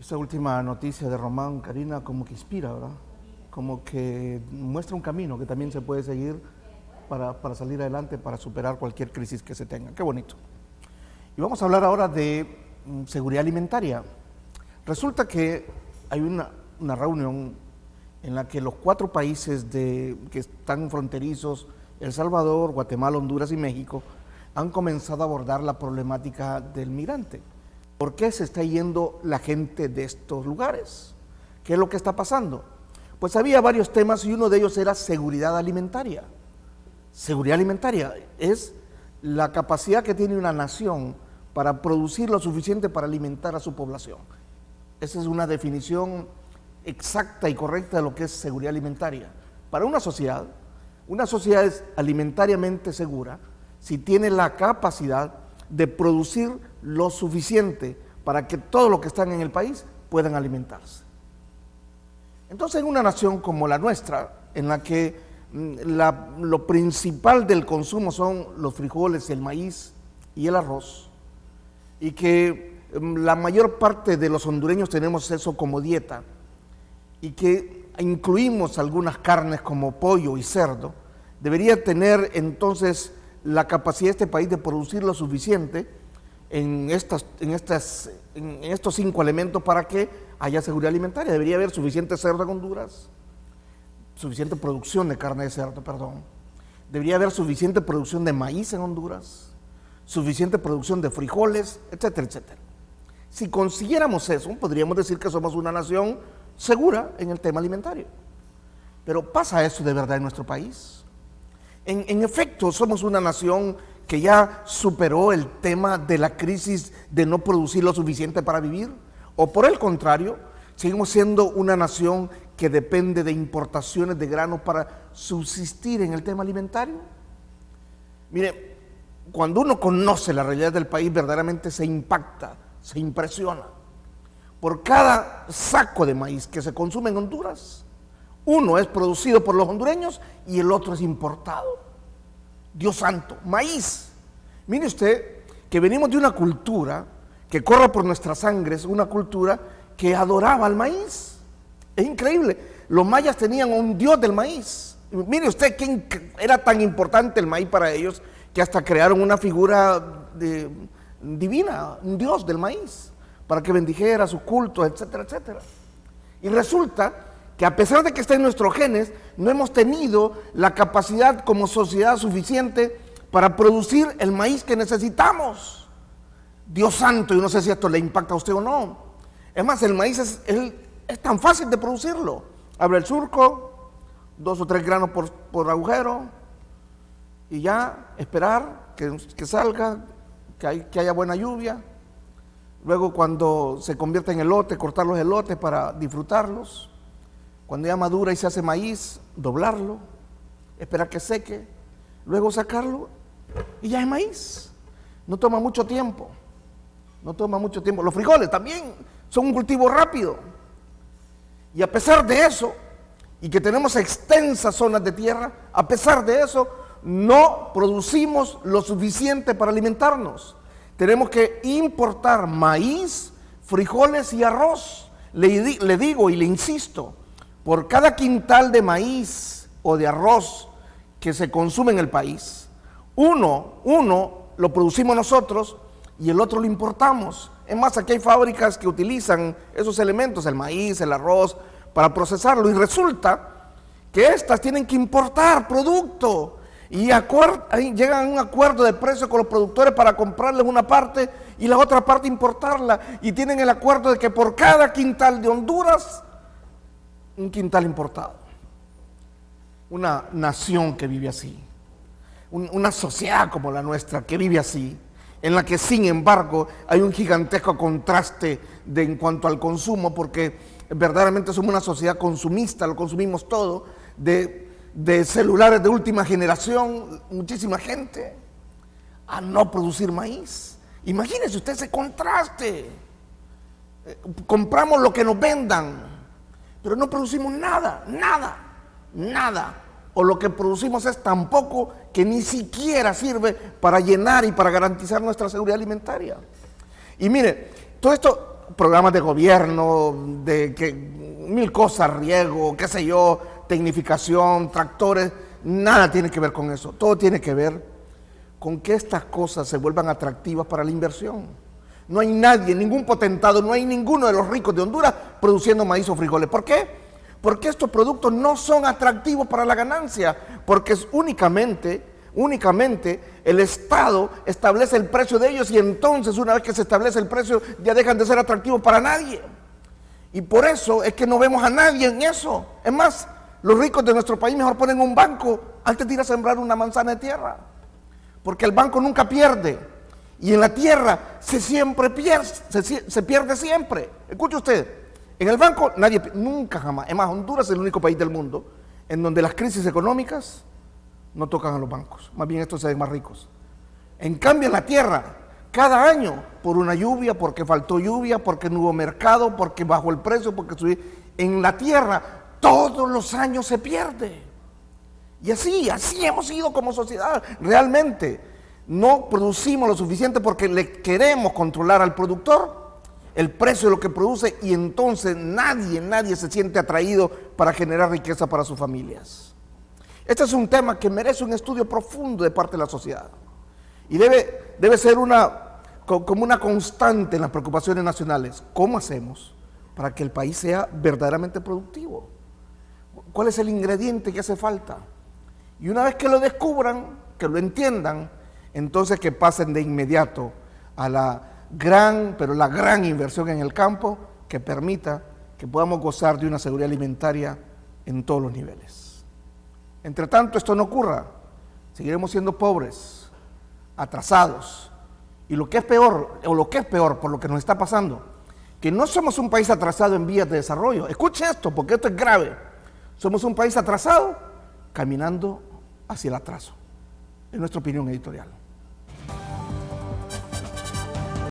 Esta última noticia de Román, Karina, como que inspira, ¿verdad? Como que muestra un camino que también se puede seguir para salir adelante, para superar cualquier crisis que se tenga. Qué bonito. Y vamos a hablar ahora de seguridad alimentaria. Resulta que hay una reunión en la que los 4 países que están fronterizos, El Salvador, Guatemala, Honduras y México, han comenzado a abordar la problemática del migrante. ¿Por qué se está yendo la gente de estos lugares? ¿Qué es lo que está pasando? Pues había varios temas y uno de ellos era seguridad alimentaria. Seguridad alimentaria es la capacidad que tiene una nación para producir lo suficiente para alimentar a su población. Esa es una definición exacta y correcta de lo que es seguridad alimentaria. Para una sociedad es alimentariamente segura si tiene la capacidad de producir lo suficiente para que todos los que están en el país puedan alimentarse. Entonces, en una nación como la nuestra, en la que lo principal del consumo son los frijoles, el maíz y el arroz, y que la mayor parte de los hondureños tenemos eso como dieta, y que incluimos algunas carnes como pollo y cerdo, debería tener entonces la capacidad de este país de producir lo suficiente en estos 5 elementos para que haya seguridad alimentaria. Debería haber suficiente cerdo en Honduras, suficiente producción de carne de cerdo, debería haber suficiente producción de maíz en Honduras, suficiente producción de frijoles, etcétera, etcétera. Si consiguiéramos eso, podríamos decir que somos una nación segura en el tema alimentario. Pero ¿pasa eso de verdad en nuestro país? En efecto, somos una nación que ya superó el tema de la crisis de no producir lo suficiente para vivir, o por el contrario, seguimos siendo una nación que depende de importaciones de granos para subsistir en el tema alimentario. Mire, cuando uno conoce la realidad del país, verdaderamente se impacta, se impresiona. Por cada saco de maíz que se consume en Honduras, uno es producido por los hondureños y el otro es importado. Dios santo, maíz. Mire usted que venimos de una cultura que corre por nuestras sangres, una cultura que adoraba al maíz. Es increíble. Los mayas tenían un dios del maíz. Mire usted que era tan importante el maíz para ellos que hasta crearon una figura divina, un dios del maíz, para que bendijera sus cultos, etcétera, etcétera. Y resulta que a pesar de que está en nuestros genes, no hemos tenido la capacidad como sociedad suficiente para producir el maíz que necesitamos. Dios santo, yo no sé si esto le impacta a usted o no. Es más, el maíz es tan fácil de producirlo. Abre el surco, 2 o 3 granos por agujero, y ya esperar que salga, que haya buena lluvia. Luego, cuando se convierte en elote, cortar los elotes para disfrutarlos. Cuando ya madura y se hace maíz, doblarlo, esperar que seque, luego sacarlo y ya es maíz. No toma mucho tiempo, Los frijoles también son un cultivo rápido. Y a pesar de eso, y que tenemos extensas zonas de tierra, a pesar de eso, no producimos lo suficiente para alimentarnos. Tenemos que importar maíz, frijoles y arroz. Le digo y le insisto, por cada quintal de maíz o de arroz que se consume en el país, uno lo producimos nosotros y el otro lo importamos. Es más, aquí hay fábricas que utilizan esos elementos, el maíz, el arroz, para procesarlo, y resulta que estas tienen que importar producto y llegan a un acuerdo de precio con los productores para comprarles una parte y la otra parte importarla, y tienen el acuerdo de que por cada quintal de Honduras, un quintal importado. Una nación que vive así, una sociedad como la nuestra que vive así, en la que sin embargo hay un gigantesco contraste en cuanto al consumo, porque verdaderamente somos una sociedad consumista, lo consumimos todo, de celulares de última generación, muchísima gente, a no producir maíz. Imagínese usted ese contraste. Compramos lo que nos vendan, pero no producimos nada. O lo que producimos es tan poco que ni siquiera sirve para llenar y para garantizar nuestra seguridad alimentaria. Y mire, todo esto programas de gobierno, mil cosas, riego, qué sé yo, tecnificación, tractores, nada tiene que ver con eso. Todo tiene que ver con que estas cosas se vuelvan atractivas para la inversión. No hay nadie, ningún potentado, no hay ninguno de los ricos de Honduras produciendo maíz o frijoles. ¿Por qué? Porque estos productos no son atractivos para la ganancia, porque es únicamente el Estado establece el precio de ellos, y entonces una vez que se establece el precio ya dejan de ser atractivos para nadie. Y por eso es que no vemos a nadie en eso. Es más, los ricos de nuestro país mejor ponen un banco antes de ir a sembrar una manzana de tierra, porque el banco nunca pierde, y en la tierra se pierde siempre. Escuche usted, en el banco nadie, nunca jamás. Es más, Honduras es el único país del mundo en donde las crisis económicas no tocan a los bancos, más bien estos se ven más ricos. En cambio en la tierra, cada año, por una lluvia, porque faltó lluvia, porque no hubo mercado, porque bajó el precio, porque subió, en la tierra todos los años se pierde. Y así hemos sido como sociedad. Realmente no producimos lo suficiente porque le queremos controlar al productor el precio de lo que produce, y entonces nadie se siente atraído para generar riqueza para sus familias. Este es un tema que merece un estudio profundo de parte de la sociedad, y debe ser como una constante en las preocupaciones nacionales. ¿Cómo hacemos para que el país sea verdaderamente productivo? ¿Cuál es el ingrediente que hace falta? Y una vez que lo descubran, que lo entiendan, entonces que pasen de inmediato a la gran inversión en el campo, que permita que podamos gozar de una seguridad alimentaria en todos los niveles. Entre tanto esto no ocurra, seguiremos siendo pobres, atrasados, y lo que es peor por lo que nos está pasando, que no somos un país atrasado en vías de desarrollo. Escuche esto, porque esto es grave. Somos un país atrasado caminando hacia el atraso, en nuestra opinión editorial.